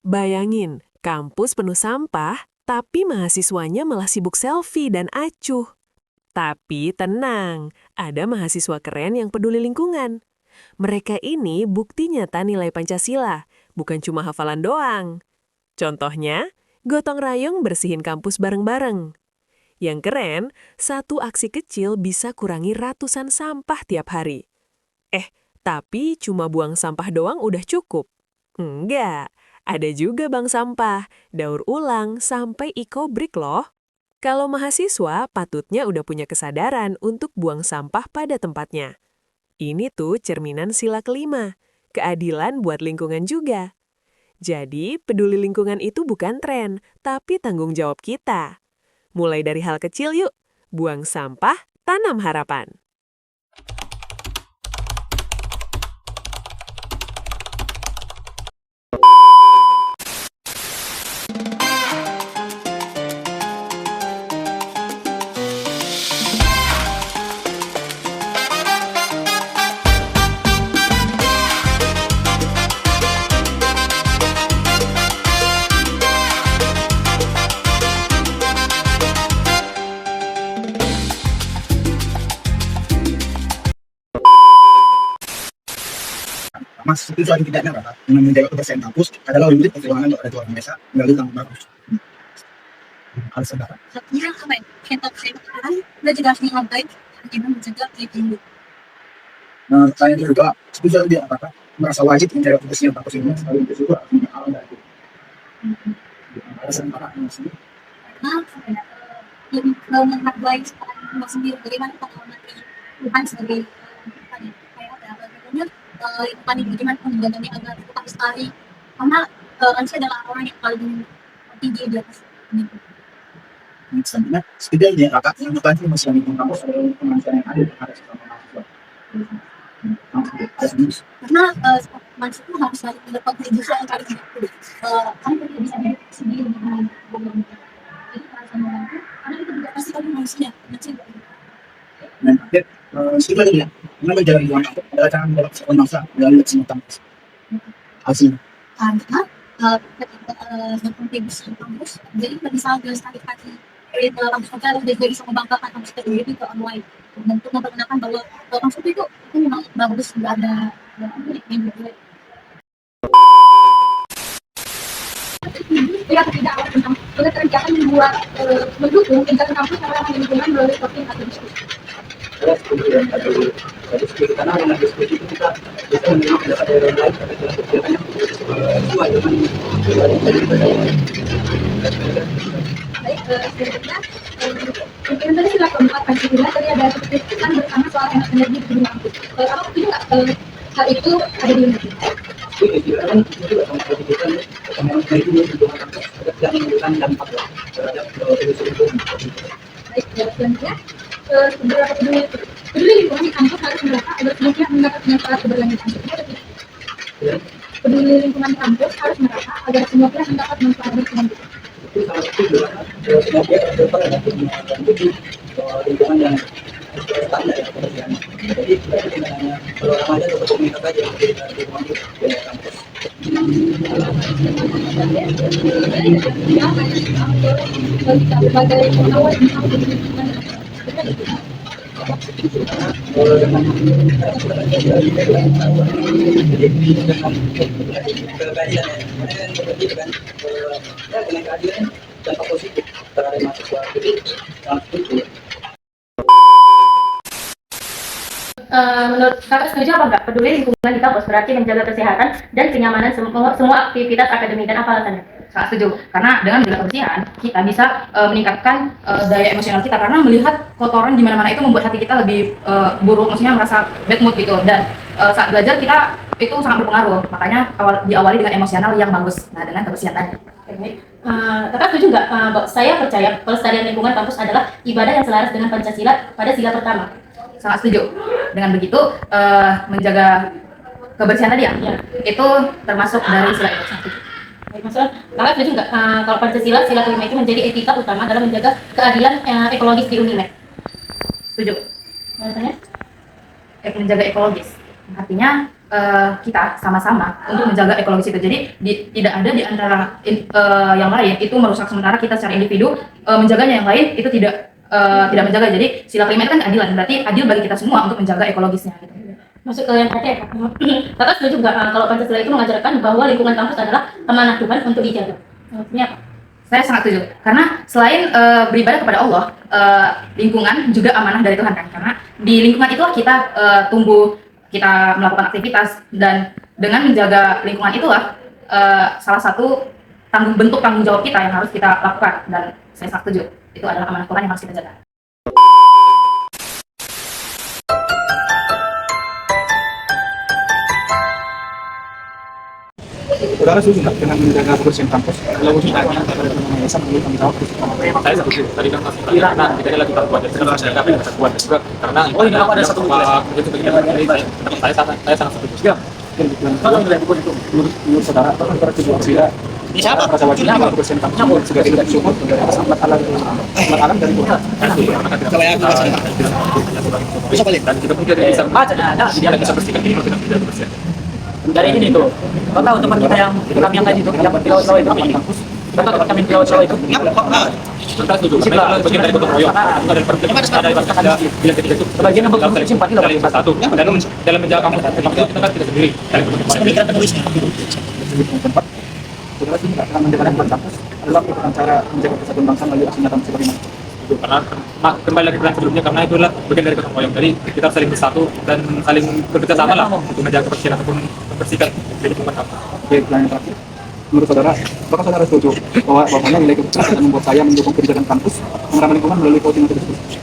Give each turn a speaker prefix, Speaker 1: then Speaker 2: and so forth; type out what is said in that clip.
Speaker 1: Bayangin, kampus penuh sampah, tapi mahasiswanya malah sibuk selfie dan acuh. Tapi tenang, ada mahasiswa keren yang peduli lingkungan. Mereka ini bukti nyata nilai Pancasila, bukan cuma hafalan doang. Contohnya, gotong royong bersihin kampus bareng-bareng. Yang keren, satu aksi kecil bisa kurangi ratusan sampah tiap hari. Tapi cuma buang sampah doang udah cukup? Enggak, ada juga bank sampah, daur ulang, sampai eco-brick loh. Kalau mahasiswa, patutnya udah punya kesadaran untuk buang sampah pada tempatnya. Ini tuh cerminan sila kelima, keadilan buat lingkungan juga. Jadi, peduli lingkungan itu bukan tren, tapi tanggung jawab kita. Mulai dari hal kecil yuk, buang sampah, tanam harapan.
Speaker 2: Mas, itu soal tidaknya Kakak, dengan menjaga kebersihan kampus adalah wujud perjuangan untuk ada orang desa melalui kampus bagus. Harus saudara.
Speaker 3: Satunya apa ya? Kita sekarang udah juga harus ngapain kita mencegah kayak gini.
Speaker 2: Nah, saya juga setuju dia Kakak merasa wajib menjaga kebersihan kampus ini sekali juga punya hal dari alasan Kakak yang sendiri.
Speaker 3: Karena apa ya? Lebih menghargai sekarang sendiri bagaimana pengalaman Tuhan sebagai apa ya? Kayak apa? Bagaimana lingkungan ini bagaimana menjaganya agar tetap lestari. Karena manusia adalah orang yang paling tinggi di atas ini.
Speaker 2: Selanjutnya, setidaknya Kakak membantu masyarakat lingkungan kampus adalah kemanusiaan yang adil terhadap sesama mahasiswa.
Speaker 3: Karena manusia itu harus saling berkontribusi antar individu. Kan tidak bisa hidup sendiri dengan jadi harus membantu karena itu juga pasti kan manusia
Speaker 2: Dan akhir, sebenarnya dengan menjaga lingkungan kampus adalah cara mendapat kesatuan bangsa melalui semua kampus. Hasil.
Speaker 3: karena ketika berkontribusi ke kampus jadi bisa melestarikan kampus kita dan juga bisa membanggakan kampus kita sendiri ke orang lain dan untuk memperkenalkan bahwa kampus itu memang bagus, nggak ada yang jelek. Ya, tidak awal tentang pekerjaan membuat mendukung kegiatan kampus yang lingkungan melalui voting atau diskusi.
Speaker 2: Karena dengan diskusi itu kita bisa menerima pendapat dari orang lain terkait dengan kegiatan yang sesuai dengan
Speaker 3: Baik, selanjutnya mungkin tadi sila keempat Pancasila tadi ada kesepakatan bersama soal energi di gedung kampus. Apa setuju nggak hal itu ada di Indonesia?
Speaker 2: istilahnya itu juga sama seperti kita perkembangan dari dulu lingkungan kampus agar tidak menimbulkan dampak terhadap kondisi lingkungan.
Speaker 3: Baik, selanjutnya seberapa peduli lingkungan di kampus harus merata agar semuanya mendapat manfaat keberlanjutan. Peduli lingkungan kampus harus merata agar semua pihak mendapat manfaat berkelanjutan.
Speaker 2: Itu salah satu juga semua pihak berperan untuk mengikuti lingkungan yang standar ya kebersihan. Jadi kita tidak hanya kalau remaja atau komunitas saja yang menjadi lingkungan itu dari kampus.
Speaker 3: Sebagai pengawas
Speaker 2: dampak positif terhadap mahasiswa itu sangat penting.
Speaker 4: Menurut kakak setuju apa enggak? Peduli lingkungan di kampus berarti menjaga kesehatan dan kenyamanan semua aktivitas akademik dan apa alasannya?
Speaker 5: Sangat setuju, karena dengan menjaga kebersihan kita bisa meningkatkan daya emosional kita karena melihat kotoran di mana-mana itu membuat hati kita lebih buruk, maksudnya merasa bad mood gitu. Dan saat belajar kita itu sangat berpengaruh, makanya diawali dengan emosional yang bagus. Nah, dengan kebersihan tadi.
Speaker 4: Kakak setuju nggak? Saya percaya pelestarian lingkungan kampus adalah ibadah yang selaras dengan Pancasila pada sila pertama.
Speaker 5: Sangat setuju. Dengan begitu menjaga kebersihan tadi ya, itu termasuk dari sila itu.
Speaker 4: Baik, Mas, kakak setuju nggak kalau Pancasila sila kelima itu menjadi etika utama dalam menjaga keadilan ekologis di Unimed?
Speaker 5: Setuju.
Speaker 4: Alasannya?
Speaker 5: Menjaga ekologis, artinya kita sama-sama untuk menjaga ekologis itu. Jadi tidak ada di antara yang lain itu merusak sementara kita secara individu menjaganya, yang lain itu tidak menjaga. Jadi sila kelima itu kan keadilan, berarti adil bagi kita semua untuk menjaga ekologisnya gitu.
Speaker 4: Masuk ke yang terakhir, Kakak setuju nggak kalau Pancasila itu mengajarkan bahwa lingkungan kampus adalah amanah Tuhan untuk dijaga? Maksudnya apa?
Speaker 5: Saya sangat setuju, karena selain beribadah kepada Allah, lingkungan juga amanah dari Tuhan kan, karena di lingkungan itulah kita tumbuh, kita melakukan aktivitas, dan dengan menjaga lingkungan itulah salah satu bentuk tanggung jawab kita yang harus kita lakukan, dan saya sangat setuju, itu adalah amanah Tuhan yang harus kita jaga.
Speaker 2: Saudara setuju nggak dengan menjaga kebersihan kampus? Kalau khusus keamanan kepada teman-teman yayasan menurut kami tahu
Speaker 6: Saya setuju. Tadi kan masih karena tidak ada lagi kuat dan saya kami bisa kuat juga karena
Speaker 2: Oh, ini apa ada satu
Speaker 6: begitu begitu saya sangat setuju.
Speaker 2: Ya, kalau nilai buku itu menurut saudara, apakah saudara setuju apabila siapa rasa wajibnya apa kebersihan kampus sebagai tidak syukur amat alam dari Tuhan?
Speaker 6: Bisa balik dan kita pun tidak bisa tidak bisa bersihkan ini kalau kita tidak bersih.
Speaker 7: Dari ini tuh, kau tahu teman kita yang kami yang tadi itu yang di laut itu kami di kampus, kau tahu kami di laut itu
Speaker 6: Kita setuju karena itu bagian dari gotong royong. Ada yang ketiga itu
Speaker 7: sebagian yang bagus simpan di
Speaker 6: dari satu dalam menjaga kampus itu kita kan tidak sendiri.
Speaker 2: Saudara setuju nggak dengan menjaga lingkungan kampus adalah merupakan cara menjaga persatuan bangsa melalui aksi nyata sebagaimana?
Speaker 6: Karena kembali lagi ke sebelumnya karena itulah bagian dari gotong royong. Jadi kita saling bersatu dan saling bekerja sama lah untuk menjaga kebersihan ataupun membersihkan lingkungan kampus.
Speaker 2: Oke, pertanyaan terakhir. Menurut saudara, apakah saudara setuju bahwa nilai kebersihan akan membuat saya mendukung kebijakan kampus mengeram lingkungan melalui voting atau diskusi?